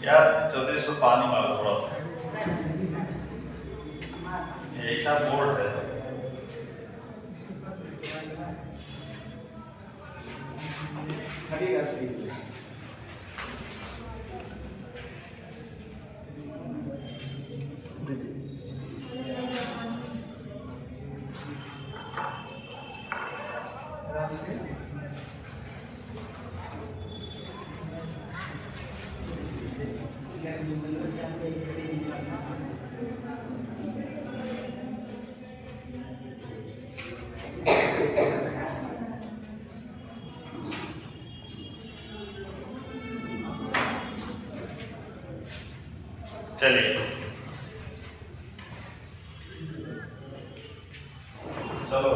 यार चौधरी इसमें पानी मारो थोड़ा सा, ऐसा बोर्ड है। चलिए चलो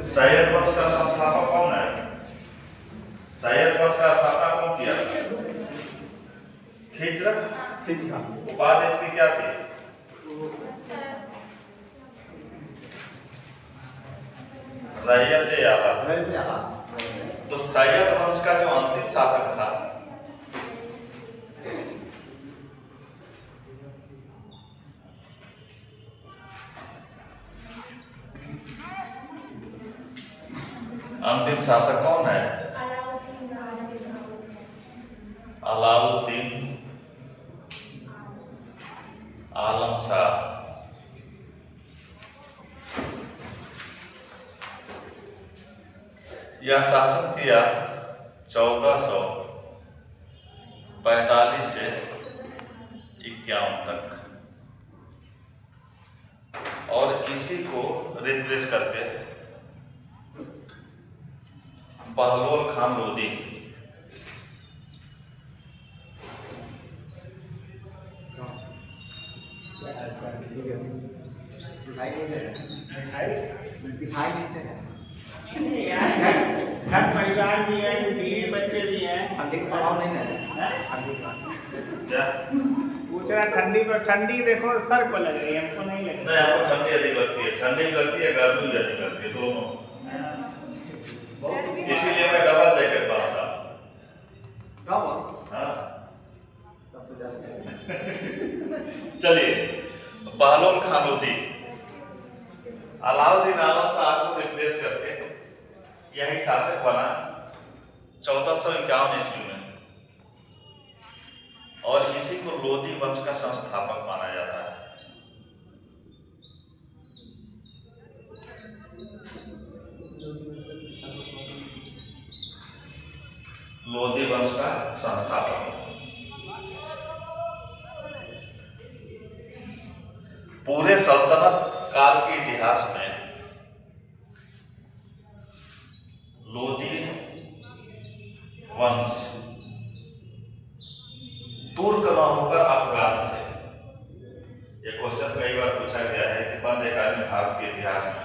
सैयद वंश का संस्थापक कौन है? सैयद वंश का स्थापना कौन किया? हिजरत। उपाधि इसकी क्या थी? रैयत आला। तो सैयद वंश का जो अंतिम शासक था अंतिम शासक कौन है? अलाउद्दीन आलम शाह। यह शासन किया 1445 से 51 तक, और इसी को रिप्लेस करके बहलोल खान लोदी घर परिवार भी है, बीवी बच्चे भी हैं। ठंडी का प्रभाव नहीं है। क्या? पूछ रहा ठंडी पर, ठंडी देखो सर को लग रही है, हमको नहीं लग नहीं, आपको ठंडी अधिक लगती है, ठंडी लगती है, गर्मी भी अधिक लगती है, दोनों। इसीलिए मैं डबल जैकेट पहनता। हाँ चलिए, बहलोल खान लोदी अलाउद्दीन आलम शाह को रिप्लेस करके यही शासक बना 1451 ईस्वी में, और इसी को लोदी वंश का संस्थापक माना जाता है। लोदी वंश का संस्थापक। पूरे सल्तनत काल के इतिहास में लोदी वंश तुर्क न होकर अफगान थे। ये क्वेश्चन कई बार पूछा गया है कि मध्यकालीन भारत के इतिहास में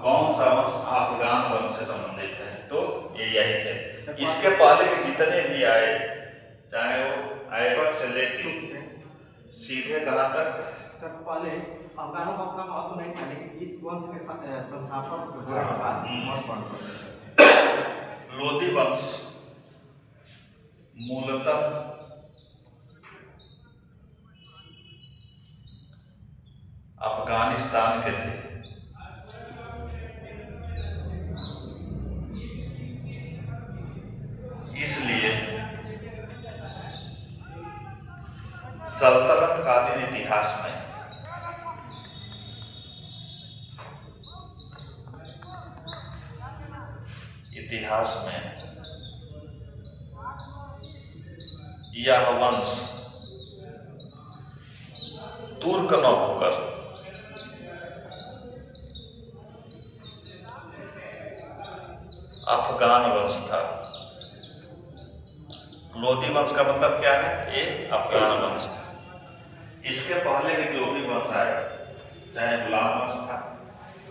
कौन सा वंश अफगान वंश से संबंधित है, तो ये यही थे। इसके पहले के जितने भी आए, चाहे वो ऐबक से लेके सीधे कहां तक, सर पहले अफगानों का अपना महत्व नहीं था, लेकिन इस वंश के संस्थापक लोदी वंश मूलतः अफगानिस्तान के थे। इसलिए सल्तनत कालीन इतिहास में यह वंश तुर्क न होकर अफगान वंश था। लोदी वंश का मतलब क्या है? ये अफगान वंश। इसके पहले के जो भी वंश आए, चाहे गुलाम वंश था,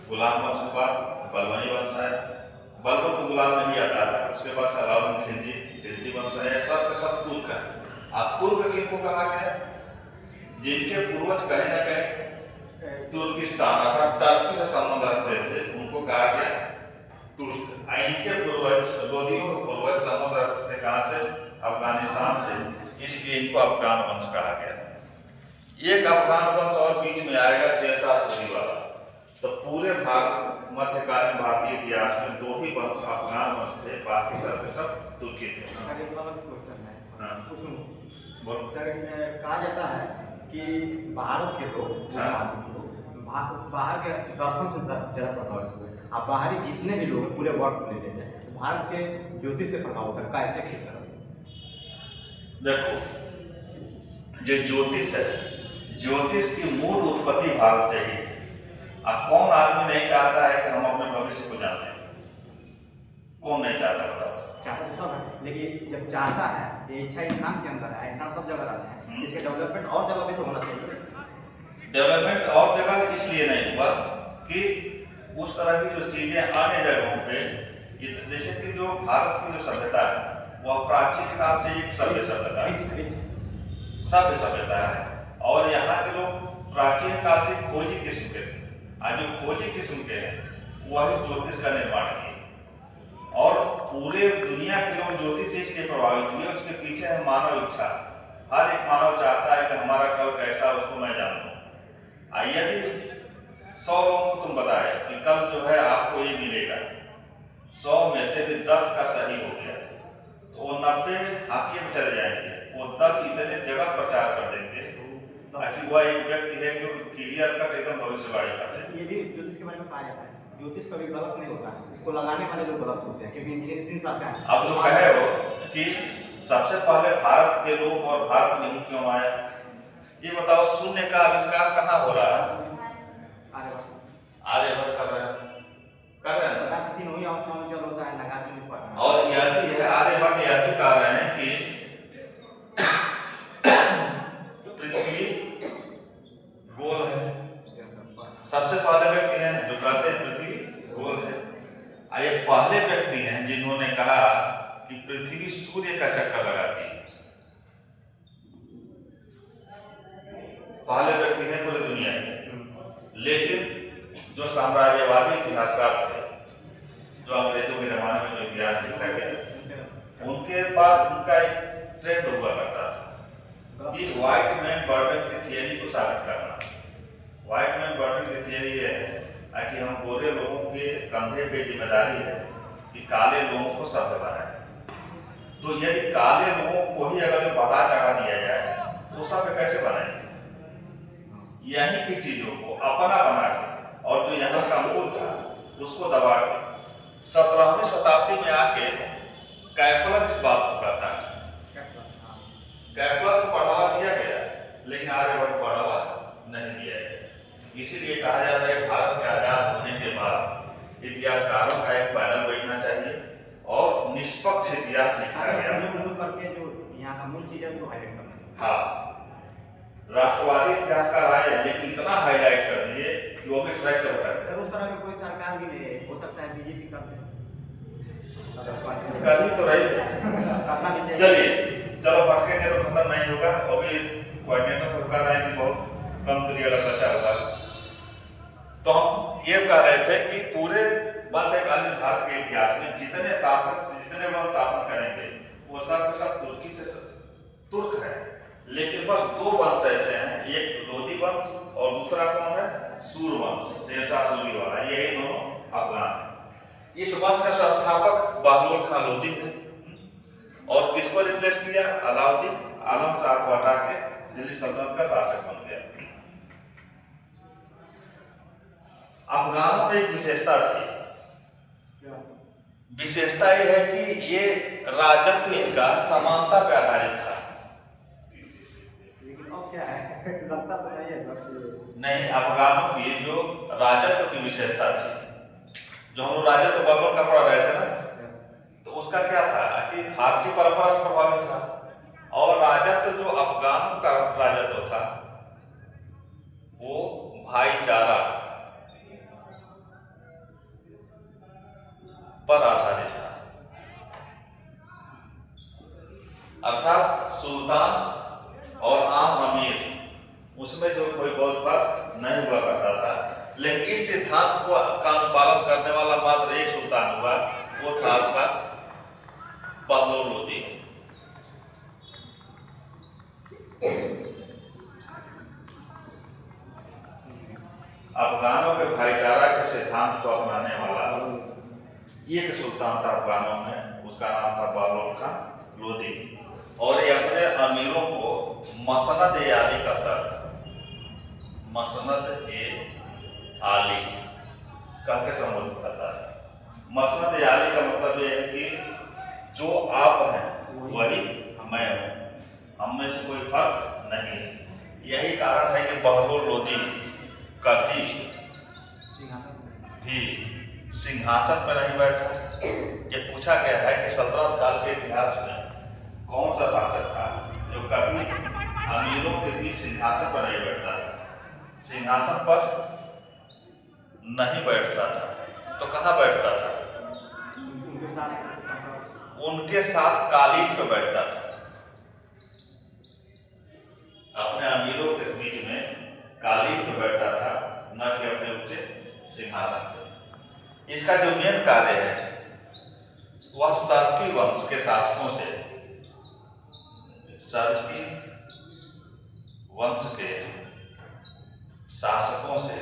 गुलाम वंश के बाद बलबनी वंश आया, बलबन तो गुलाम नहीं आता है, उसके बाद अलाउद्दीन खिलजी वंश आया, सब के सब तुर्क है। अब तुर्क किनको कहा गया? जिनके पूर्वज कहीं ना कहीं तुर्किस्तान अर्थात टर्की से संबंध रखते थे, उनको कहा गया तुर्क। इनके पूर्वज लोदियों के पूर्वज समुद्र रखते थे कहाँ से? अफगानिस्तान से, इसलिए इनको अफगान वंश कहा गया। एक अफगान वंश और बीच में आएगा, शेरशाह सूरी वाला। तो पूरे मध्यकालीन भारतीय इतिहास में 2 ही वंश अफगान वंश थे, बाकी सब के सब तुर्की थे। सर एक और क्वेश्चन है, हाँ। पूछूं? बोलो। सर कहा जाता है कि भारत के लोग बाहर के दर्शन से ज़्यादा प्रभावित हुए, अब बाहरी जितने भी लोग हैं पूरे वर्ल्ड को ले लेते हैं, तो भारत के ज्योतिष से प्रभावित है, कैसे किस तरह? देखो, जो ज्योतिष है, ज्योतिष की मूल उत्पत्ति भारत से ही है। अब कौन आदमी नहीं चाहता है कि हम अपने भविष्य को जाने? कौन नहीं चाहता बताओ? चाहता तो सब है, लेकिन जब चाहता है ये इच्छा इंसान के अंदर है, इंसान सब जगह रहते हैं, इसके डेवलपमेंट और जगह भी तो होना चाहिए। डेवलपमेंट और जगह इसलिए नहीं हुआ कि उस तरह की जो चीजें अन्य जगहों पे, जैसे कि जो भारत की जो सभ्यता है वह प्राचीन काल से एक सभ्य सभ्यता है, सभ्य सभ्यता है। और यहाँ के लोग प्राचीन काल से खोजी किस्म के थे। आज जो खोजी किस्म के हैं वही ज्योतिष का निर्माण किए, और पूरे दुनिया के लोग ज्योतिष से इसलिए प्रभावित हुए। उसके पीछे है मानव इच्छा। हर एक मानव चाहता है कि हमारा कल कैसा, उसको मैं जानूं। यदि 100 लोगों को तुम बताए कि कल जो है आपको ये मिलेगा, 100 में से भी 10 का सही हो गया, तो वो 90 हाशिए में चले जाएंगे। वो 10 इतने जगह प्रचार कर देंगे ताकि वह एक व्यक्ति है जो क्लियर कट एकदम भविष्यवाणी कर दे। ये भी ज्योतिष के बारे में कहा जाता है, ज्योतिष कभी गलत नहीं होता है, उसको लगाने वाले लोग गलत होते हैं, क्योंकि इंजीनियर 3 साल का है। अब जो कहे हो कि सबसे पहले भारत के लोग और भारत में ही क्यों आया, ये बताओ। शून्य का आविष्कार कहाँ हो रहा है? आर्यभट्ट कर रहे हैं। तीन वही अवस्था में जल होता है, लगा भी नहीं पड़। और यह भी है, आर्यभट्ट यह भी कह रहे हैं कि पृथ्वी गोल है। सबसे पहले व्यक्ति हैं जो कहते हैं पृथ्वी गोल है। ये पहले व्यक्ति हैं जिन्होंने कहा कि पृथ्वी सूर्य का चक्कर लगाती है। पहले व्यक्ति हैं पूरी दुनिया में। लेकिन जो साम्राज्यवादी इतिहासकार थे, जो अंग्रेजों के जमाने में जो इतिहास लिखा गया, उनके पास उनका एक ट्रेंड हुआ करता था कि व्हाइट मैन बर्डन की थियरी को साबित करना। व्हाइट मैन बर्डन की थियरी है कि हम गोरे लोगों के कंधे पे जिम्मेदारी है कि काले लोगों को सभ्य बनाए। तो यदि काले लोगों को ही अगर बढ़ा चढ़ा दिया जाए तो सभ्य कैसे बनाएंगे? यही की चीजों को अपना बना के, और जो यहाँ का मूल था उसको दबा के 17वीं शताब्दी में आके कैपलर इस बात को कहता है। कैपलर को बढ़ावा दिया गया, लेकिन आर्यभट्ट को बढ़ावा नहीं दिया गया। इसीलिए कहा जाता है भारत के आजाद होने के बाद इतिहासकारों का एक पैनल बैठना चाहिए और निष्पक्ष इतिहास लिखा गया करके जो यहाँ का मूल चीज है उसको हाईलाइट करना। हाँ, राष्ट्रवादी इतिहासकार आए, लेकिन इतना हाईलाइट कर दिए कि वो भी ट्रैक से उठा। सर उस तरह की कोई सरकार भी नहीं है, हो सकता है बीजेपी कर दे, कभी तो रही। करना भी चाहिए। चलिए, चलो भटकेंगे तो खत्म नहीं होगा। अभी कोऑर्डिनेटर सरकार आए कि बहुत कम पीरियड बचा हुआ। तो हम ये कह रहे थे कि पूरे मध्यकालीन भारत के इतिहास में जितने शासक, जितने वंश शासन करेंगे वो सब तुर्की से तुर्क है। लेकिन बस 2 वंश ऐसे हैं, एक लोदी वंश और दूसरा कौन है? सूर वंश, शेरशाह सूरी वाला। यही दोनों अफगान है। इस वंश का संस्थापक बहलोल खान लोदी है, और किसको रिप्लेस किया? अलाउद्दीन आलम शाह को हटा के दिल्ली सल्तनत का शासक बन गया। अफगानों में एक विशेषता थी। विशेषता यह है कि ये राजत्व इनका समानता पर आधारित था। लेकिन अब क्या है, लगता तो नहीं है बस। नहीं, अफगानों की जो राजत्व की विशेषता थी, जो हम लोग राजत्व बलबन का पढ़ रहे थे ना, तो उसका क्या था कि फारसी परंपरा से प्रभावित था। और राजत्व जो अफगानों का राजत्व था वो भाईचारा पर आधारित था। अर्थात सुल्तान और आम अमीर, उसमें जो कोई बहुत फर्क नहीं हुआ करता था। लेकिन इस सिद्धांत को का अनुपालन करने वाला मात्र एक सुल्तान हुआ, वो था आपका बहलोल लोदी। अफगानों के भाईचारा के सिद्धांत को अपनाने वाला एक सुल्तान था अफगानों में, उसका नाम था बहलोल खान लोदी। और ये अपने अमीरों को मसनद ए आली कहता था, मसनद ए आली कह के संबोधित करता है। मसनद ए आली का मतलब ये है कि जो आप हैं वही मैं हूँ, हम में से कोई फर्क नहीं है। यही कारण है कि बहलोल लोदी कभी भी सिंहासन पर नहीं बैठा। ये पूछा गया है कि सल्तनत काल के इतिहास में कौन सा शासक था जो कभी अमीरों के बीच सिंहासन पर नहीं बैठता था, सिंहासन पर नहीं बैठता था, तो कहाँ बैठता था? उनके साथ कालीन पे बैठता था। अपने अमीरों के बीच में कालीन पे बैठता था, न कि अपने ऊंचे सिंहासन पे। इसका जो मेन कार्य है वह सर्की वंश के शासकों से, सर्की वंश के शासकों से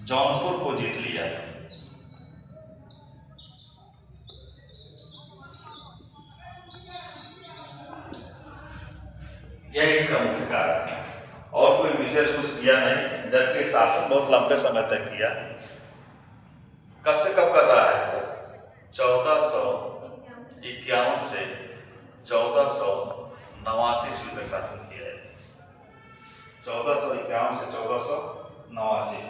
जौनपुर को जीत लिया। यही इसका मुख्य कारण है, और कोई विशेष कुछ किया नहीं, जबकि शासन बहुत लंबे समय तक किया। कब से कब कर रहा है? 1451 से 1489 ईस्वी तक शासन किया है। 1451 से 1489।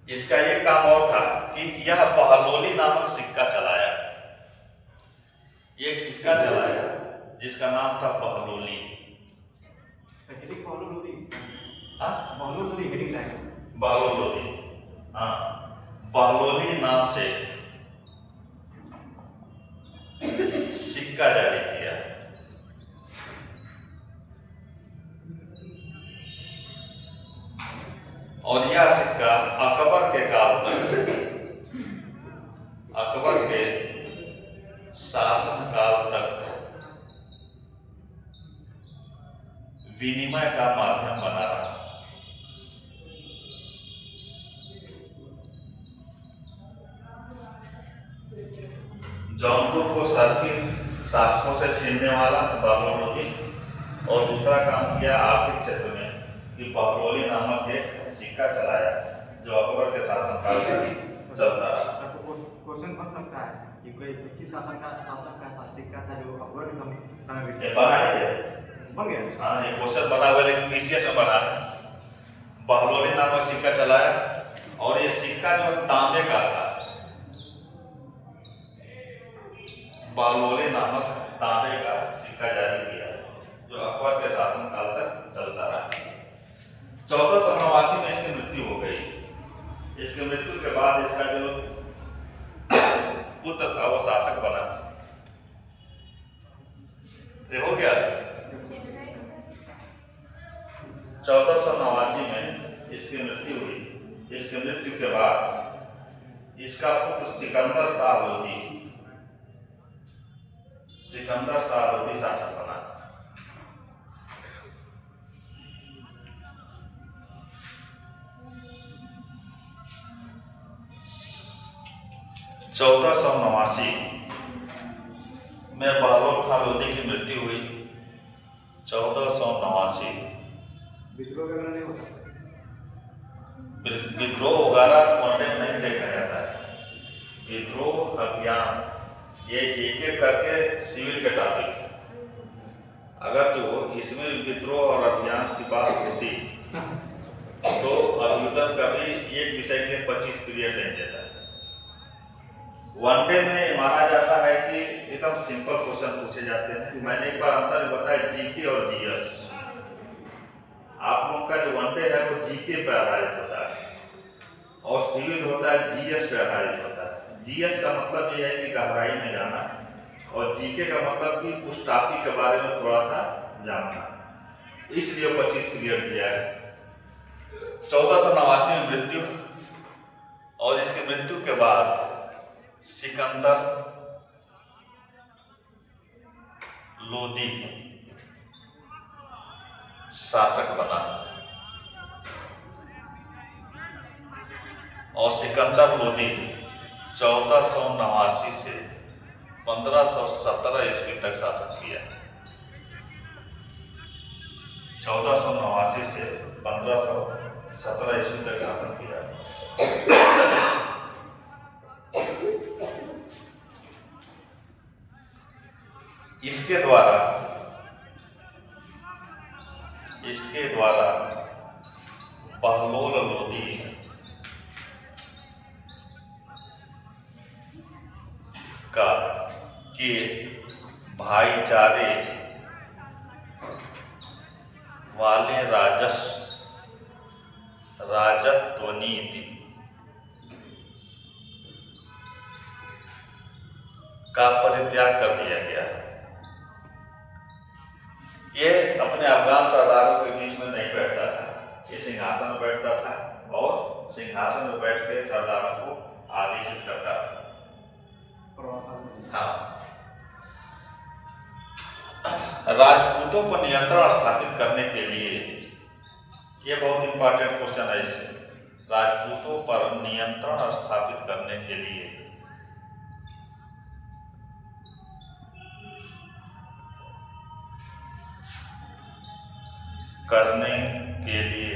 इसका एक काम और था कि यह बहलोली नामक सिक्का चलाया। एक सिक्का चलाया जिसका नाम था बहलोली। बहलोल लोदी, हाँ, बहलोली नाम से सिक्का जारी किया। और यह सिक्का अकबर के काल तक, अकबर के शासन काल तक विनिमय का माध्यम बना रहा। जौनपुर को सर्की शासकों से छीनने वाला बहलोल लोदी, और दूसरा काम किया आर्थिक क्षेत्र में कि बहलोली नामक एक सिक्का चलाया जो अकबर के शासन काल में चलता रहा। क्वेश्चन बन सकता है कि कोई किस शासन का सिक्का था जो अकबर के समय में बना है, बन गया? हाँ, ये क्वेश्चन बना हुआ, लेकिन पीसीएस में बना है। बहलोली नामक सिक्का चलाया, और ये सिक्का जो तांबे का था, बहलोली नामक तांबे का सिक्का जारी किया जो अकबर के शासन काल तक चलता रहा। 1489 में इसकी मृत्यु हो गई। इसकी मृत्यु के बाद इसका जो पुत्र था वो शासक बना। ये हो गया। 1489 में इसकी मृत्यु हुई। इसकी मृत्यु के बाद इसका पुत्र सिकंदर शाह लोदी, सिकंदर शाह लोदी शासक बना। चौदह सौ 89 में बहलोल खान लोदी की मृत्यु हुई। 1489। विद्रोह वगैरह नहीं होता? विद्रोह वगैरह पढ़ने में नहीं देखा जाता है। विद्रोह अभियान ये एक एक करके सिविल के टॉपिक है। अगर जो इसमें विद्रोह और अभियान की बात होती तो अभ्युदय कभी एक विषय के 25 पीरियड नहीं देता है। वनडे में माना जाता है कि एकदम सिंपल क्वेश्चन पूछे जाते हैं। मैंने एक बार अंतर बताया जीके और जीएस। आप लोगों का जो वनडे है वो जीके पे आधारित होता है और सिविल होता है जीएस पे आधारित होता है। जीएस का मतलब ये है कि गहराई में जाना और जीके का मतलब कि उस टॉपिक के बारे में थोड़ा सा जानना, इसलिए 25 पीरियड दिया है। 1489 में मृत्यु, और इसकी मृत्यु के बाद सिकंदर लोदी शासक बना, और सिकंदर लोदी 1489 से 1517 ईस्वी तक शासन किया। 1489 से 1517 ईस्वी तक शासन किया। इसके द्वारा बहलोल लोदी का के भाईचारे वाले राजत्व नीति का परित्याग कर दिया गया। ये अपने अफगान सरदारों के बीच में नहीं बैठता था, ये सिंहासन में बैठता था और सिंहासन में बैठ के सरदारों को आदेशित करता था। हाँ, राजपूतों पर नियंत्रण स्थापित करने के लिए, ये बहुत इंपॉर्टेंट क्वेश्चन है इससे, राजपूतों पर नियंत्रण स्थापित करने के लिए करने के लिए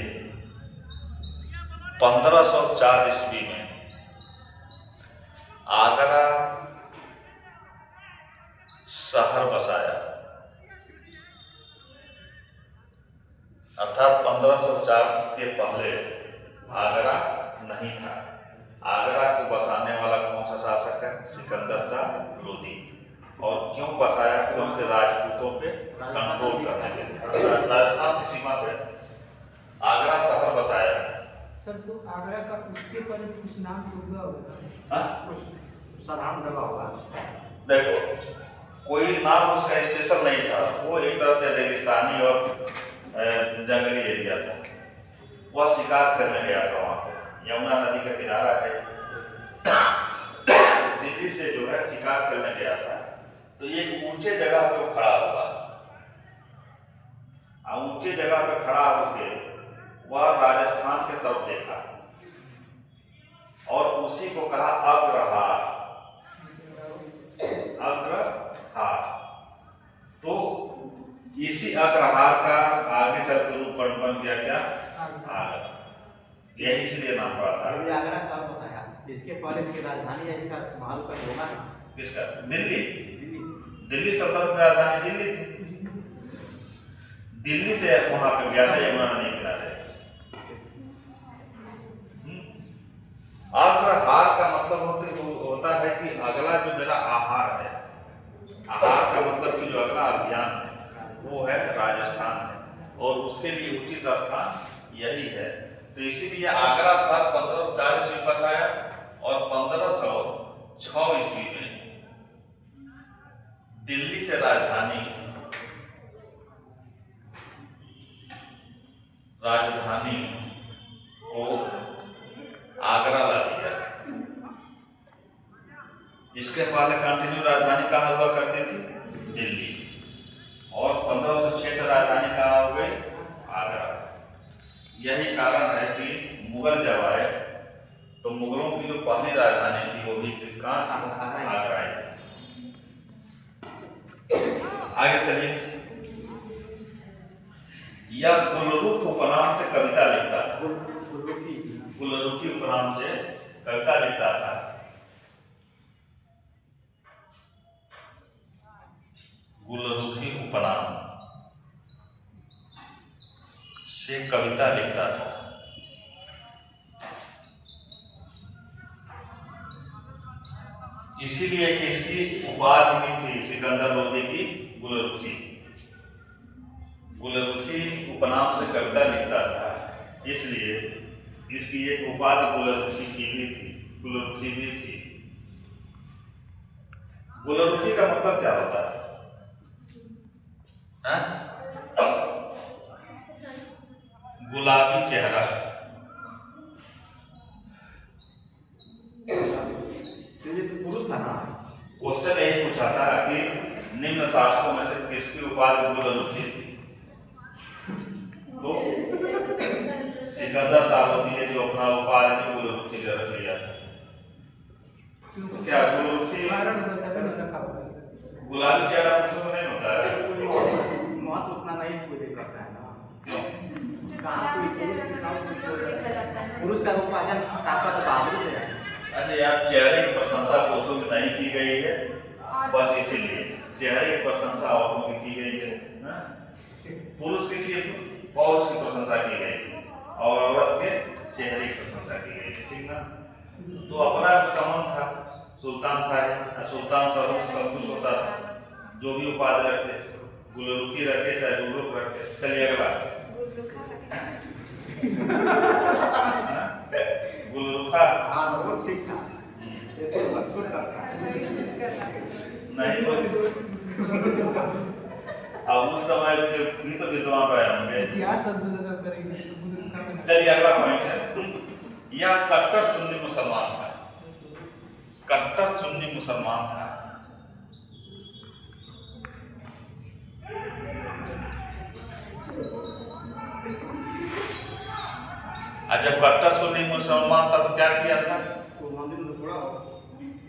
1504 ईस्वी में आगरा शहर बसाया, अर्थात 1504 के पहले आगरा नहीं था। आगरा को बसाने वाला कौन सा शासक है? सिकंदर शाह लोदी। और क्यों बसाया? क्योंकि राजपूतों पे कंट्रोल करने के लिए, राजस्थान की सीमा पे आगरा शहर बसाया। सर, तो आगरा का उसके पर कुछ नाम तो हुआ होगा? साधारण दबा होगा। देखो, कोई नाम उसका स्पेशल नहीं था, वो एक तरह से रेगिस्तानी और जंगली एरिया था। वह शिकार करने गया था वहां पे, यमुना नदी का किनारा है, दिल्ली से जो है शिकार करने गया था। तो एक ऊंचे जगह पे वो खड़ा हुआ, ऊंचे जगह पे खड़ा होके वह राजस्थान की तरफ देखा और उसी को कहा अग्रहार। अग्रहार, तो इसी अग्रहार का आगे चल के रूप बन गया क्या? आगरा। यही इसलिए नाम पड़ा था। आगरा शहर बसाया, इसके पहले इसकी राजधानी है, इसका महल का होगा ना? किसका? दिल्ली सल्तनत की राजधानी दिल्ली थी। दिल्ली से वहां पे गया था, यमुना नदी किनारे। अग्रहार का मतलब होता है कि अगला जो मेरा आहार है, आहार का मतलब कि जो अगला अभियान है वो है राजस्थान में, और उसके लिए उचित स्थान यही है। तो इसीलिए आगरा शहर 1504 ईस्वी में बसाया और 1506 ईस्वी में दिल्ली से राजधानी को आगरा ला दिया। इसके पहले कंटिन्यू राजधानी कहाँ हुआ करती थी? दिल्ली। और 1506 से राजधानी कहाँ हो गई? आगरा। यही कारण है कि मुगल जब आए तो मुगलों की जो पहली राजधानी थी वो भी थी कहाँ? आगरा ही। आगे चलिए। यह गुलरुख उपनाम से कविता लिखता था। गुलरुखी उपनाम से कविता लिखता था। गुलरुखी उपनाम से कविता लिखता था। इसीलिए कि इसकी उपाधि भी थी सिकंदर लोदी की गुलरुखी। गुलरुखी उपनाम से कविता लिखता था, इसलिए इसकी एक उपाधि गुलरुखी की भी थी, गुलरुखी भी थी। गुलरुखी का मतलब क्या होता है? हाँ? गुलाबी चेहरा। तो ये तो पुरुष था ना। क्वेश्चन यही पूछा था कि निम्न शासकों में से किसकी उपाधि गुलरुखी थी? तो सिकंदर सालुकी है जो अपना उपाधि गुलरुखी रख लिया था। तो क्या गुलरुखी कारण बताकर रखा हुआ है सर। गुलाबी चेहरा पुरुषों में नहीं होता है? महत्व उतना नहीं कोई करता है ना। क्यों? पुरुष का उपार्जन ताकत बहादुरी से है। अरे यार, चेहरे की प्रशंसा पुरुषों की नहीं की गई है, बस इसीलिए चेहरे की प्रशंसा औरतों की गई है। हाँ? पुरुष की पौरुष की प्रशंसा की गई और औरत के चेहरे की प्रशंसा की गई, ठीक ना? तो अपना उसका मन था, सुल्तान था, सुल्तान सब कुछ होता था, जो भी उपाधि रखे, गुलरुखी रखे चाहे गुलरुख रखे। चलिए अगला। गुलरुखा। हाँ वो ठीक था। ऐसे मजबूत करता है। नहीं तो अब उस समय के भी तो विद्वान रहे होंगे। इतिहास संशोधन करेंगे। चलिए अगला पॉइंट है, यह कट्टर सुन्नी मुसलमान था। कट्टर सुन्नी मुसलमान था। और जब कट्टर सुन्नी मुसलमान था तो क्या किया था? तो मंदिर में थोड़ा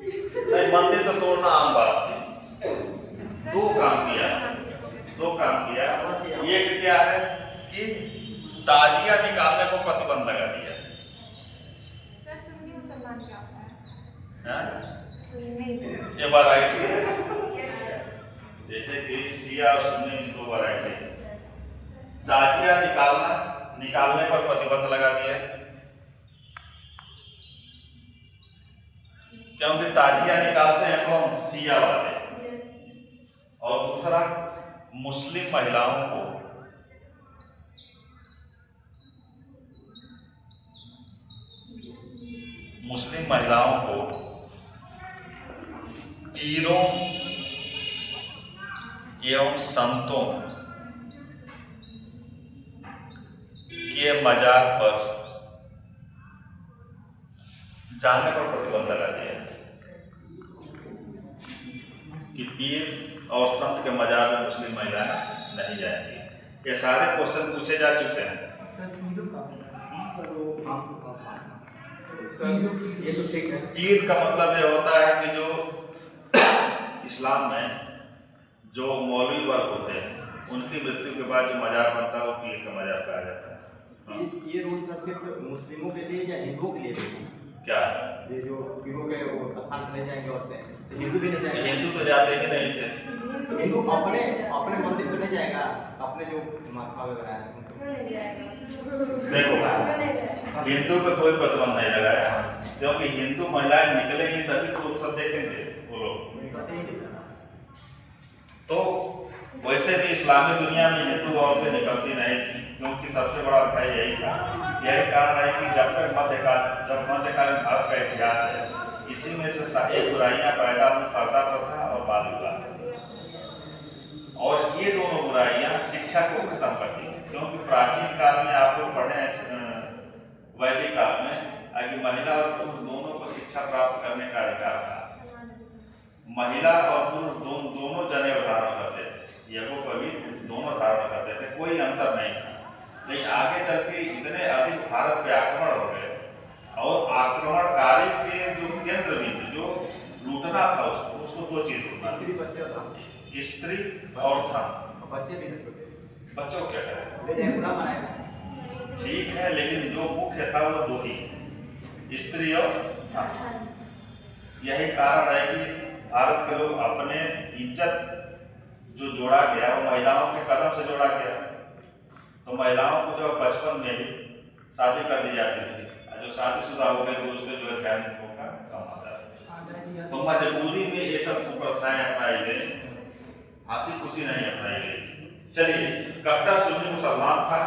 नहीं, मंदिर तो तोड़ना आम बात थी। दो काम किया। एक क्या है कि ताजिया निकालने को प्रतिबंध लगा दिया। सर सुन्नी मुसलमान क्या होता है? हाँ? सुन्नी ये वैरायटी है, जैसे कि शिया और सुन्नी दो वैरायटी है। ताजिया निकालने पर प्रतिबंध लगा दिया, क्योंकि ताजिया निकालते हैं कौन? शिया वाले। और दूसरा, मुस्लिम महिलाओं को पीरों एवं संतों के मजार पर जाने पर प्रतिबंध लगा दिया कि पीर और संत के मजार में मुस्लिम महिलाएं नहीं जाएंगी। ये सारे क्वेश्चन पूछे जा चुके हैं। सर पीरो का ये तो ठीक है। पीर का मतलब ये होता है कि जो इस्लाम में जो मौलवी वर्ग होते हैं उनकी मृत्यु के बाद जो मजार बनता है वो पीर का मजार कहा जाता है। ये रूल का सिर्फ मुस्लिमों के लिए या हिंदुओं के लिए भी? क्या? ये जो पीरों के वो स्थान पर नहीं जाएंगे औरतें, तो हिंदू भी नहीं जाएंगे? हिंदू तो जाते ही नहीं थे। हिंदू अपने मंदिर पे नहीं जाएगा, अपने जो माथा वगैरह है देखो, हिंदू पे कोई प्रतिबंध नहीं लगाया, क्योंकि हिंदू महिलाएं निकलेंगी तभी तो उत्सव देखेंगे वो लोग। तो वैसे भी इस्लामी दुनिया में हिंदू औरतें निकलती नहीं थी, क्योंकि सबसे बड़ा भय यही था। यही कारण है कि जब मध्यकालीन भारत का इतिहास है, इसी में जो सारी बुराइयां पैदा हुई, पर्दा प्रथा और बाल विवाह, और ये दोनों बुराइयां शिक्षा को खत्म कर दी। क्योंकि प्राचीन काल में आप लोग पढ़े हैं, वैदिक काल में, कि महिला और पुरुष दोनों को शिक्षा प्राप्त करने का अधिकार था। महिला और पुरुष दोनों जनेऊ धारण करते थे, यज्ञोपवीत दोनों धारण करते थे, कोई अंतर नहीं था। लेकिन आगे चल के इतने अधिक भारत पे आक्रमण हो गए, और आक्रमणकारी के जो केंद्र बिंदु जो लूटना था उसको दो चीज लूटना, स्त्री बच्चे था, स्त्री और धन। बच्चे भी नहीं छोटे, बच्चों को क्या करें? ले जाए बुरा मनाएगा। ठीक है, लेकिन जो मुख्य था वो दो ही, स्त्री और धन। यही कारण है कि भारत के लोग अपने इज्जत जो जोड़ा गया वो महिलाओं के कदम से जोड़ा गया। तो महिलाओं को जो बचपन में ही शादी कर दी जाती थी, जो शादीशुदा हो गए तो उसमें जो है ध्यान होगा कम आता है। तो मजबूरी में ये सब कुप्रथाएं अपनाई गई, हंसी खुशी नहीं अपनाई गई। चलिए, कट्टर सुन्नी मुसलमान था,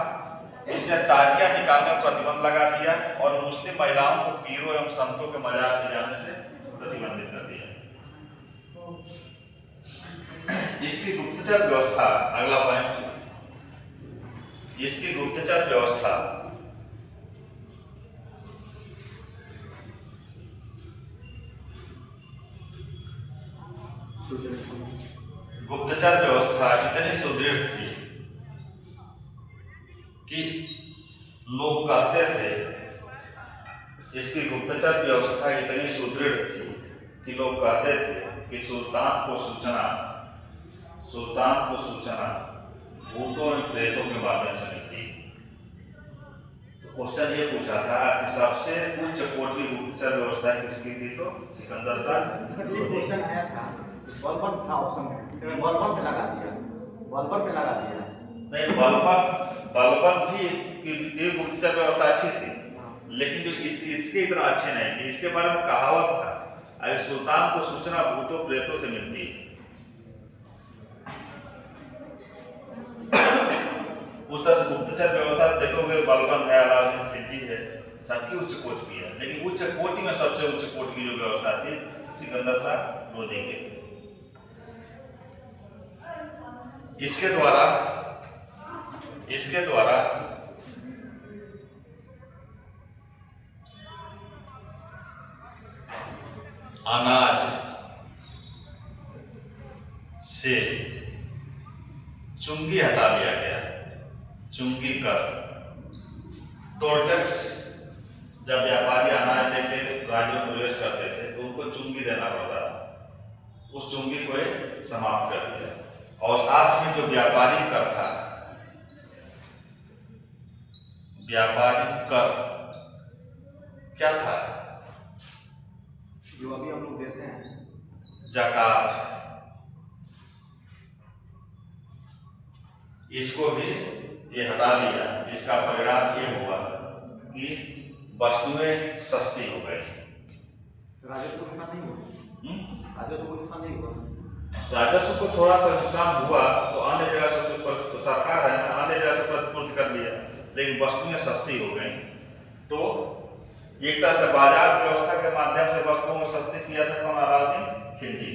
इसने ताजिया निकालने पर प्रतिबंध लगा दिया और मुस्लिम महिलाओं को पीरों एवं संतों के मजार में जाने से प्रतिबंधित कर दिया। इसकी गुप्तचर व्यवस्था, अगला पॉइंट, इसकी गुप्तचर व्यवस्था गुप्तचर व्यवस्था इतनी सुदृढ़ थी कि लोग कहते थे, इसकी गुप्तचर व्यवस्था इतनी सुदृढ़ थी कि लोग कहते थे कि सुल्तान को सूचना भूतों और प्रेतों के माध्यम से मिलती। तो क्वेश्चन ये पूछा था कि सबसे उच्च कोटि की गुप्तचर व्यवस्था किसकी थी? तो सिकंदर शाह। सर ये क्वेश्चन आया था, बलबन था ऑप्शन में, तो मैं बलबन पे लगा दिया, बलबन पे लगा दिया। नहीं, बलबन भी ये गुप्तचर व्यवस्था अच्छी थी, लेकिन जो इसके इतना अच्छे नहीं थे। इसके बारे में कहावत था, अगर सुल्तान को सूचना भूतों प्रेतों से मिलती उस तरह से गुप्तचर व्यवस्था देखोगे, बलबन है, अलाउद्दीन खिलजी है, सबकी उच्च कोटि की है, लेकिन उच्च कोटि में सबसे उच्च कोटि की जो व्यवस्था थी सिकंदर शाह लोदी की। इसके द्वारा अनाज से चुंगी हटा दिया गया, चुंगी कर। टोल टैक्स, जब व्यापारी अनाज लेके राज्य में प्रवेश करते थे तो उनको चुंगी देना पड़ता था, उस चुंगी को समाप्त कर दिया। और साथ में जो व्यापारी कर था, व्यापारी कर क्या था? जो अभी हम लोग देते हैं ज़कात, इसको भी ये हटा दिया। इसका परिणाम ये हुआ कि वस्तुएं सस्ती हो गई। राजस्व को नुकसान नहीं हुआ, राजस्व को नुकसान नहीं हुआ। राजस्व को थोड़ा सा नुकसान हुआ तो अन्य जगह से उसको सरकार है ना, अन्य जगह से प्रतिपूर्ति कर लिया, लेकिन वस्तुएं सस्ती हो गई। तो एक तरह से बाजार व्यवस्था के माध्यम से वस्तुओं को सस्ती किया था कौन? अलाउद्दीन खिलजी।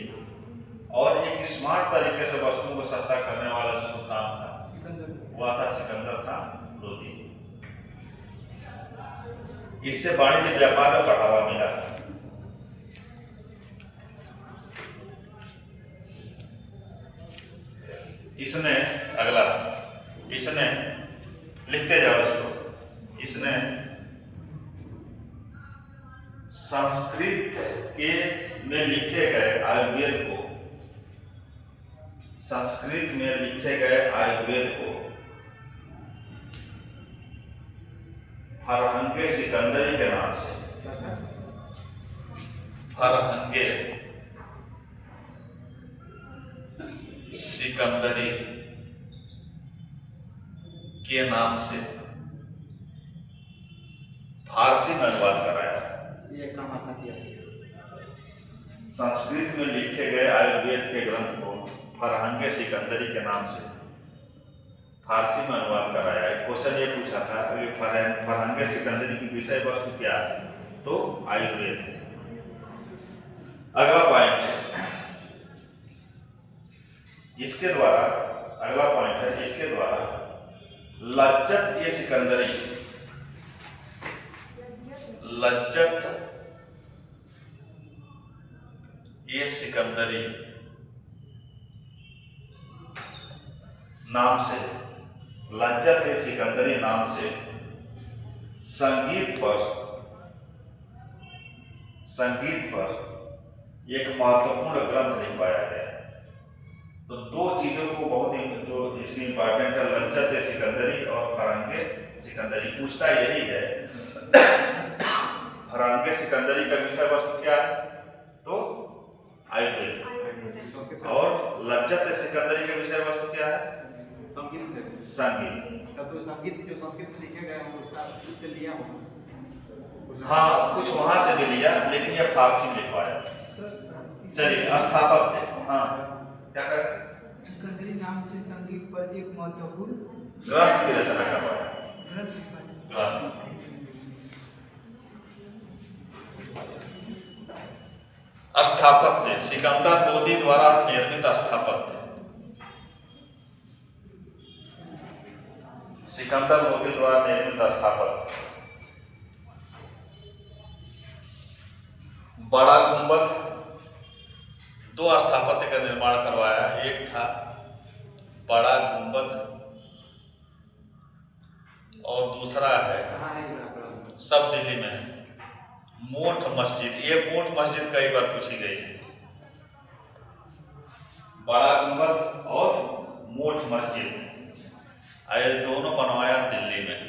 और एक स्मार्ट तरीके से वस्तुओं को सस्ता करने वाला जो सुल्तान था वह था सिकंदर खान लोदी। इससे वाणिज्य व्यापार में बढ़ावा मिला। इसने अगला, इसने लिखते जाओ इसको, इसने संस्कृत के में लिखे गए आयुर्वेद को, संस्कृत में लिखे गए आयुर्वेद को फरहंगे सिकंदरी के नाम से, फरहंगे सिकंदरी के नाम से फारसी में अनुवाद कराया। ये काम अच्छा किया। संस्कृत में लिखे गए आयुर्वेद के ग्रंथ को फरहंगे सिकंदरी के नाम से फारसी में अनुवाद कराया है। क्वेश्चन ये पूछा था कि फरहंगे सिकंदरी की विषय वस्तु क्या है? तो आयुर्वेद है। अगला पॉइंट, इसके द्वारा, अगला पॉइंट है, इसके द्वारा लज्जत ये सिकंदरी, लज्जत ये सिकंदरी नाम से, लज्जत ये सिकंदरी नाम से संगीत पर एक महत्वपूर्ण ग्रंथ लिखवाया गया। तो दो चीजों को बहुत ही जो इसमें इंपॉर्टेंट है, लज्जत ये सिकंदरी और फरहंगे सिकंदरी। पूछता यही है फरहंगे सिकंदरी का विषय वस्तु क्या है? तो आयुर्वेद। और लज्जत सिकंदरी का विषय वस्तु क्या है? संगीत से। संगीत। तब तो संगीत जो संस्कृत में लिखे गए हैं उसका उससे लिया हो। हाँ, कुछ वहां से भी लिया, लेकिन यह फारसी में लिखवाया। चलिए, स्थापक थे। हाँ, क्या कर? सिकंदरी नाम से संगीत पर एक महत्वपूर्ण ग्रंथ की रचना करवाया। ग्रंथ। स्थापत्य, सिकंदर लोदी द्वारा निर्मित स्थापत्य, सिकंदर लोदी द्वारा निर्मित स्थापत्य। बड़ा गुंबद, दो स्थापत्य का निर्माण करवाया, एक था बड़ा गुंबद और दूसरा है, कहाँ है ये बड़ा? सब दिल्ली में है, मोठ मस्जिद। ये मोठ मस्जिद कई बार पूछी गई है। बड़ा गुंबद और मोठ मस्जिद, ये दोनों बनवाया दिल्ली में।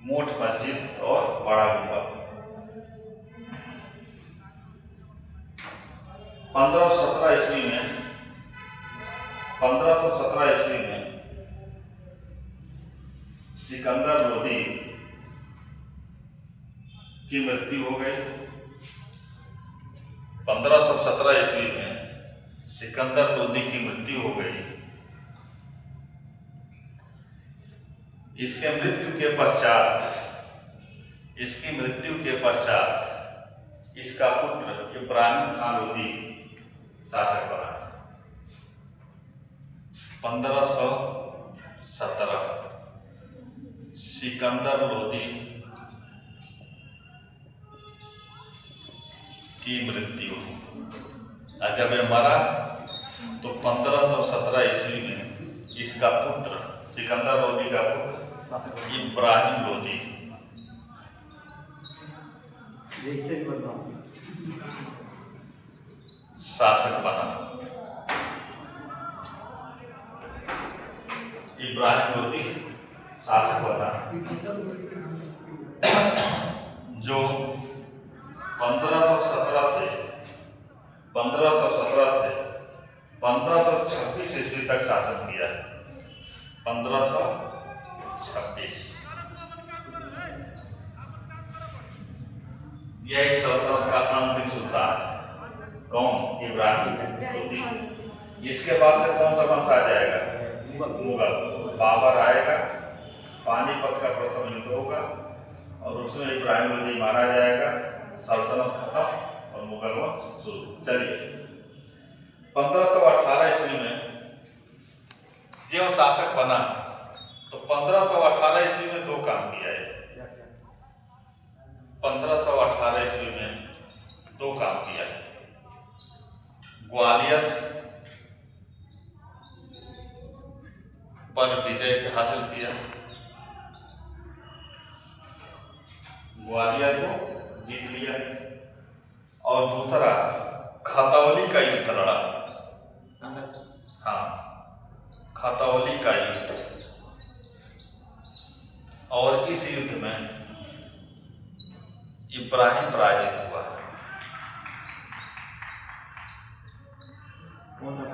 मोठ मस्जिद और बड़ा गुंबद 1517 ईस्वी में, 1517 ईस्वी में सिकंदर लोदी की मृत्यु हो गई। 1517 ईस्वी में सिकंदर लोदी की मृत्यु हो गई। इसकी मृत्यु के पश्चात इसका पुत्र इब्राहिम खान लोदी शासक बना। 1517 सिकंदर लोदी की मृत्यु, और जब ये मरा तो 1517 ईस्वी में इसका पुत्र, सिकंदर लोदी का पुत्र इब्राहिम लोदी शासक बना। इब्राहिम लोदी शासक बना, जो 1517 से 1526 ईस्वी तक शासन किया। 1526 यही सल्तनत का अंतिम सुल्तान। कौन? इब्राहिम लोदी। इसके बाद से कौन सा वंश आ जाएगा? मुगल। बाबर आएगा, पानीपत का प्रथम युद्ध होगा और उसमें इब्राहिम लोदी मारा जाएगा, सल्तनत खत्म और मुगल वंश शुरू। चलिए 1518 ईस्वी में जो शासक बना तो 1518 ईस्वी में दो काम किया है। 1518 ईस्वी में दो काम किया, ग्वालियर पर विजय हासिल किया, ग्वालियर को जीत लिया, और दूसरा खतौली का युद्ध लड़ा। हाँ, खतौली का युद्ध, और इस युद्ध में इब्राहिम पराजित हुआ। कौन था?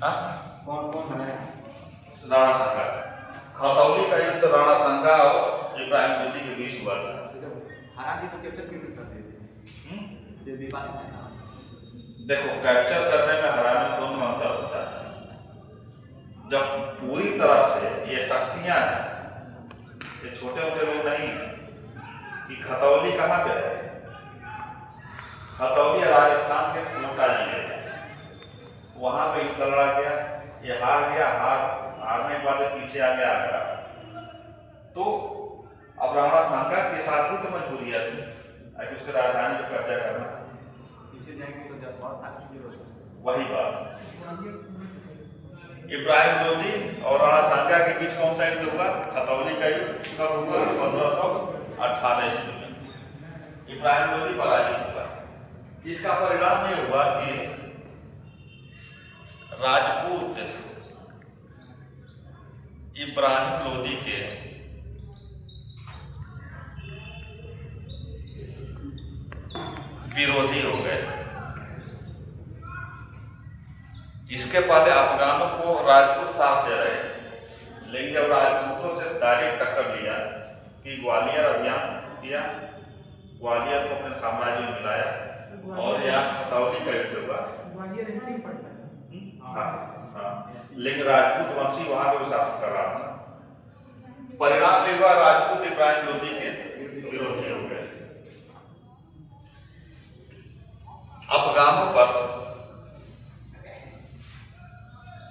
हाँ, कौन हराया? राणा संगा। खतौली का युद्ध राणा संगा और इब्राहिम लोदी के बीच हुआ था। हरा दी तो कैप्चर क्यों नहीं करते थे? ये विवाद है ना। देखो, कैप्चर करने में हराने में दोनों अंतर होता है। जब पूरी तरह से ये शक्तियां हैं, ये छोटे मोटे लोग नहीं कि खतौली कहाँ पे है? खतौली राजस्थान के कोटा जिले में, वहां पे युद्ध लड़ा गया, ये हार गया। हारने के बाद पीछे आ गया आगरा। तो अब राणा सांगा के साथ भी तो मजबूरियां थी, उसके राजधानी पर कब्जा करना। पीछे जाएंगे तो जब और आश्चर्य होगा। वही बात, इब्राहिम लोदी और राणा सांगा के बीच कौन सा युद्ध हुआ? खतौली का युद्ध। कब हुआ? 1518 ईस्वी में इब्राहिम लोदी पराजित हुआ। इसका परिणाम ये हुआ कि राजपूत इब्राहिम लोदी के विरोधी हो गए। इसके पहले अफगानों को राजपूत साथ दे रहे थे, लेकिन जब राजपूतों से डायरेक्ट टक्कर लिया कि ग्वालियर अभियान किया, ग्वालियर को अपने साम्राज्य में मिलाया और यहाँ खतौली का युद्ध हुआ। हाँ, लेकिन राजपूत वंशी वहां पे शासन कर रहा था। परिणाम ये हुआ, राजपूत इब्राहिम लोदी के विरोधी हो गए। अफगानों पर,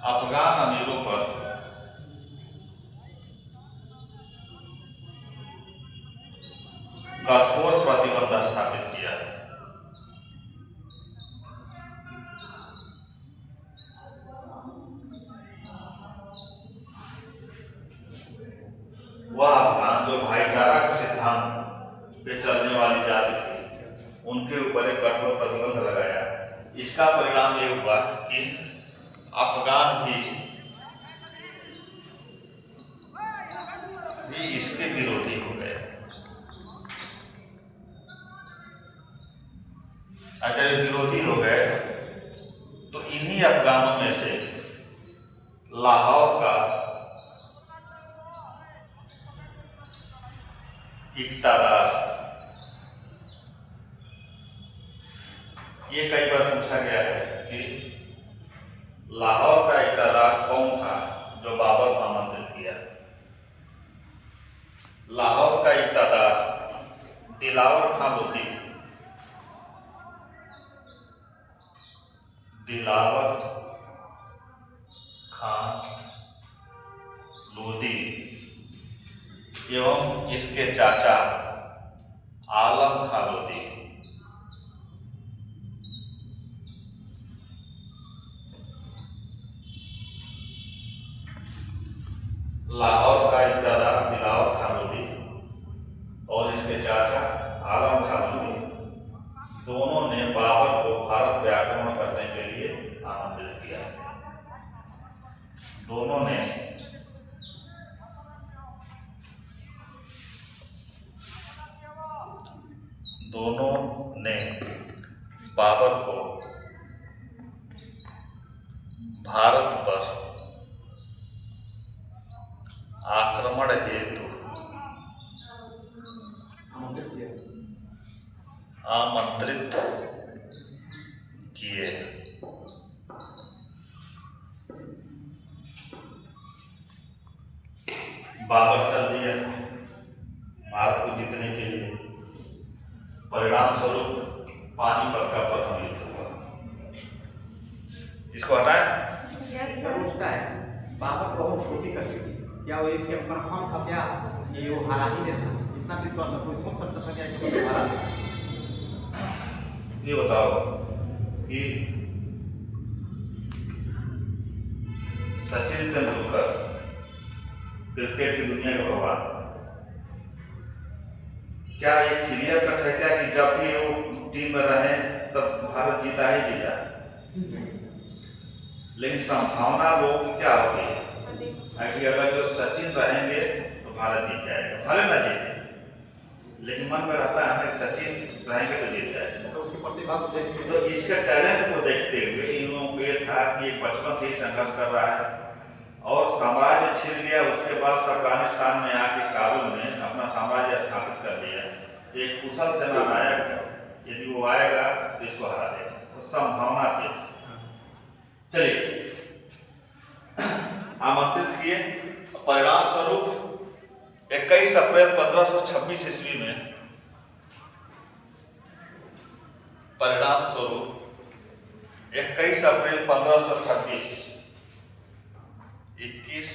अफगान अमीरों पर कठोर प्रतिबंध स्थापित किया। वह अफगान जो भाईचारा के सिद्धांत पे चलने वाली जाति थी, उनके ऊपर एक कठोर प्रतिबंध लगाया। इसका परिणाम ये हुआ कि अफगान भी इसके विरोधी हो गए। अगर विरोधी हो गए तो इन्हीं अफगानों में से लाहौर का इक़्तिदार, ये कई बार पूछा गया है कि लाहौर का इक़्तिदार कौन था जो बाबर को आमंत्रित किया। लाहौर का इक़्तिदार दिलावर खां लोधी, दिलावर खां लोधी एवं इसके चाचा आलम खां लोधी। लाहौर का इक़्तिदार दिलावर खां लोधी और इसके चाचा आलम खां लोधी दोनों ने बाबर को भारत पे आक्रमण करने के लिए आमंत्रित किया। दोनों ने बाबर को भारत पर आक्रमण हेतु आमंत्रित किए। बाबर चल दिया भारत को जीतने के लिए। परिणाम स्वरूप पानीपत का प्रथम युद्ध हुआ। इसको हटाए। पूछता है बाबर बहुत छोटी करती थी, क्या वो ये कंफर्म था क्या कि वो हरा ही देता? इतना विश्वास था, कोई सोच सकता था क्या कि वो हरा देता? ये बताओ कि सचिन तेंदुलकर क्रिकेट की दुनिया के भगवान, क्या ये क्लियर कट है क्या कि जब भी वो टीम में रहे तब भारत जीता ही जीता? लेकिन संभावना लोगों की क्या होती है कि अगर जो सचिन रहेंगे तो भारत जीत जाएगा, भले ना जीते, लेकिन मन में रहता है कि सचिन रहेंगे तो जीत जाएगा। तो उसकी प्रतिभा को देखते तो इसके टैलेंट को देखते हुए इन लोगों को ये था कि बचपन से ही संघर्ष कर रहा है और साम्राज्य छिन गया। उसके बाद अफगानिस्तान में आके काबुल में अपना साम्राज्य स्थापित कर लिया। एक कुशल सेना नायक, यदि वो आएगा तो इसको हरा देगा, तो संभावना थी। चलिए, आमंत्रित किए। परिणाम स्वरूप 21 अप्रैल 1526 ईस्वी में परिणाम स्वरूप 21 अप्रैल 1526 21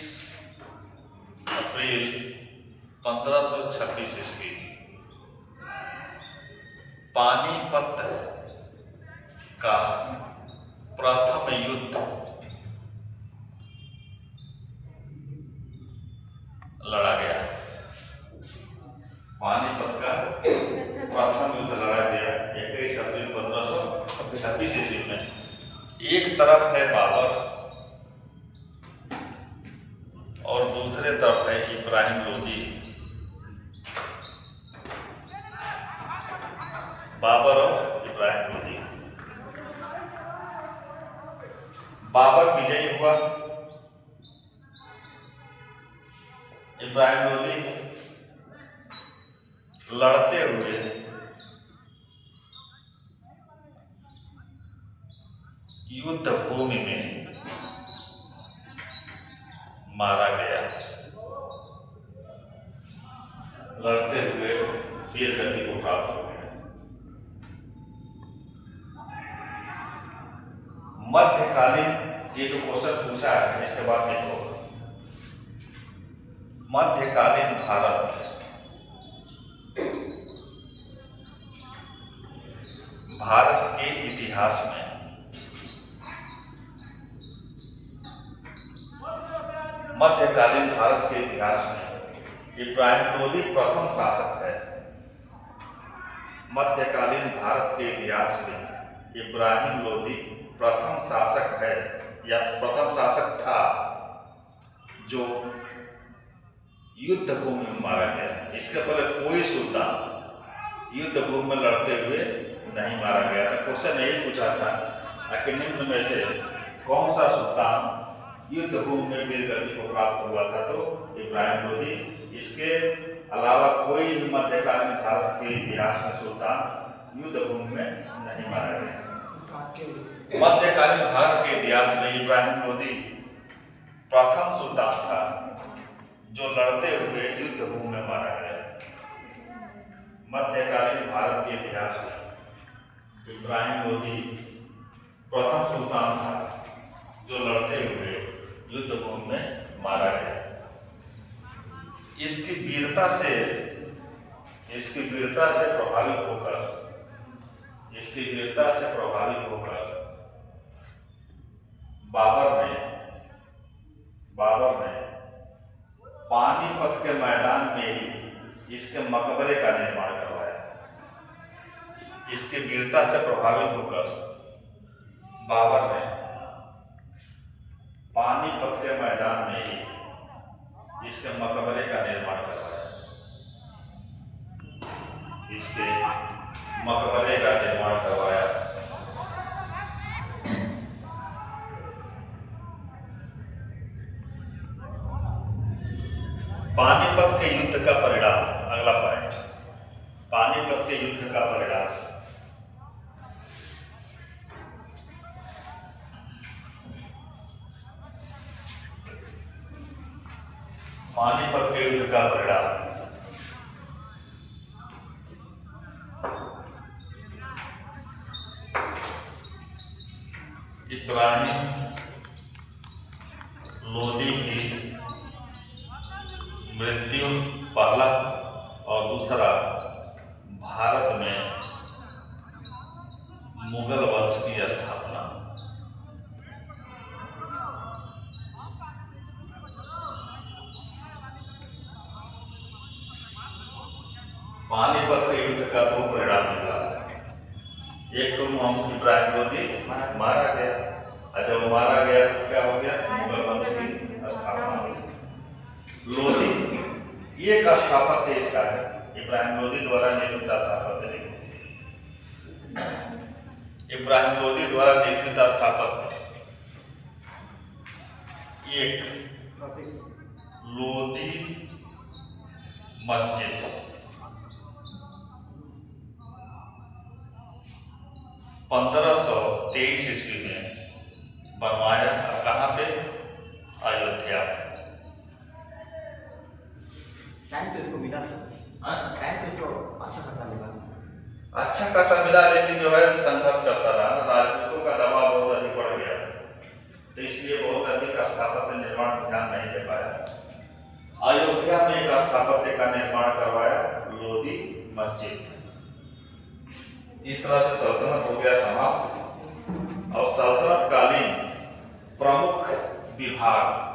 अप्रैल 1526 ईस्वी पानीपत का प्रथम युद्ध लड़ा गया। पानीपत का प्रथम युद्ध लड़ा गया 21 अप्रैल 1526 ईस्वी में। एक तरफ है बाबर और दूसरे तरफ है इब्राहिम लोदी। बाबर और इब्राहिम लोदी। बाबर विजयी हुआ, इब्राहिम लोदी लड़ते हुए युद्ध भूमि में मारा गया। लड़ते हुए वीर गति को प्राप्त हो गया। मध्यकालीन, ये जो क्वेश्चन पूछा है इसके बाद देखो, मध्यकालीन भारत, भारत के इतिहास में मध्यकालीन भारत के इतिहास में इब्राहिम लोदी प्रथम शासक है। मध्यकालीन भारत के इतिहास में इब्राहिम लोदी प्रथम शासक है या प्रथम शासक था जो युद्ध भूमि में मारा गया। इसके पहले कोई सुल्तान युद्ध भूमि में लड़ते हुए नहीं मारा गया था। क्वेश्चन यही पूछा था कि निम्न में से कौन सा सुल्तान युद्ध भूमि में वीर गति को प्राप्त हुआ था, तो इब्राहिम लोदी। इसके अलावा कोई भी मध्यकालीन भारत के इतिहास में सुल्तान युद्ध भूमि में नहीं मारा गया। मध्यकालीन भारत के इतिहास में इब्राहिम लोदी प्रथम सुल्तान था जो लड़ते हुए युद्ध भूमि में मारा गया। मध्यकालीन भारत के इतिहास में इब्राहिम लोदी प्रथम सुल्तान था जो लड़ते हुए युद्ध भूमि में मारा गया। इसकी वीरता से प्रभावित होकर बाबर ने पानीपत के मैदान में ही इसके मकबरे का निर्माण करवाया। इसकी वीरता से प्रभावित होकर बाबर ने पानीपत के मैदान में ही इसके मकबरे का निर्माण करवाया। इसके मकबरे का निर्माण करवाया। पानीपत के युद्ध का परिणाम, अगला पॉइंट, पानीपत के युद्ध का परिणाम। पानीपत के युद्ध का परिणाम इब्राहिम लोदी की मृत्यु पहला, और दूसरा भारत में मुगल वंश की स्थापना। पानीपत के युद्ध का दो परिणाम निकला। एक तो इब्राहिम लोदी मारा गया, और जब मारा गया तो क्या हो गया, मुगल वंश की स्थापना। लोदी ये का स्थापत्य इसका है, इब्राहिम लोदी द्वारा निर्मित स्थापत्य। इब्राहिम लोदी द्वारा निर्मित स्थापत्य एक लोदी मस्जिद, 1523 ईस्वी में बनवाया। कहाँ पे, अयोध्या में। टाइम तो इसको मिला था, टाइम तो इसको अच्छा खासा मिला, अच्छा खासा मिला, लेकिन जो है संघर्ष करता रहा ना, राजपूतों का दबाव बहुत अधिक बढ़ गया था, तो इसलिए बहुत अधिक स्थापत्य निर्माण पर ध्यान नहीं दे पाया। अयोध्या में एक स्थापत्य का निर्माण करवाया, लोदी मस्जिद। इस तरह से सल्तनत हो गया समाप्त। और सल्तनत कालीन प्रमुख विभाग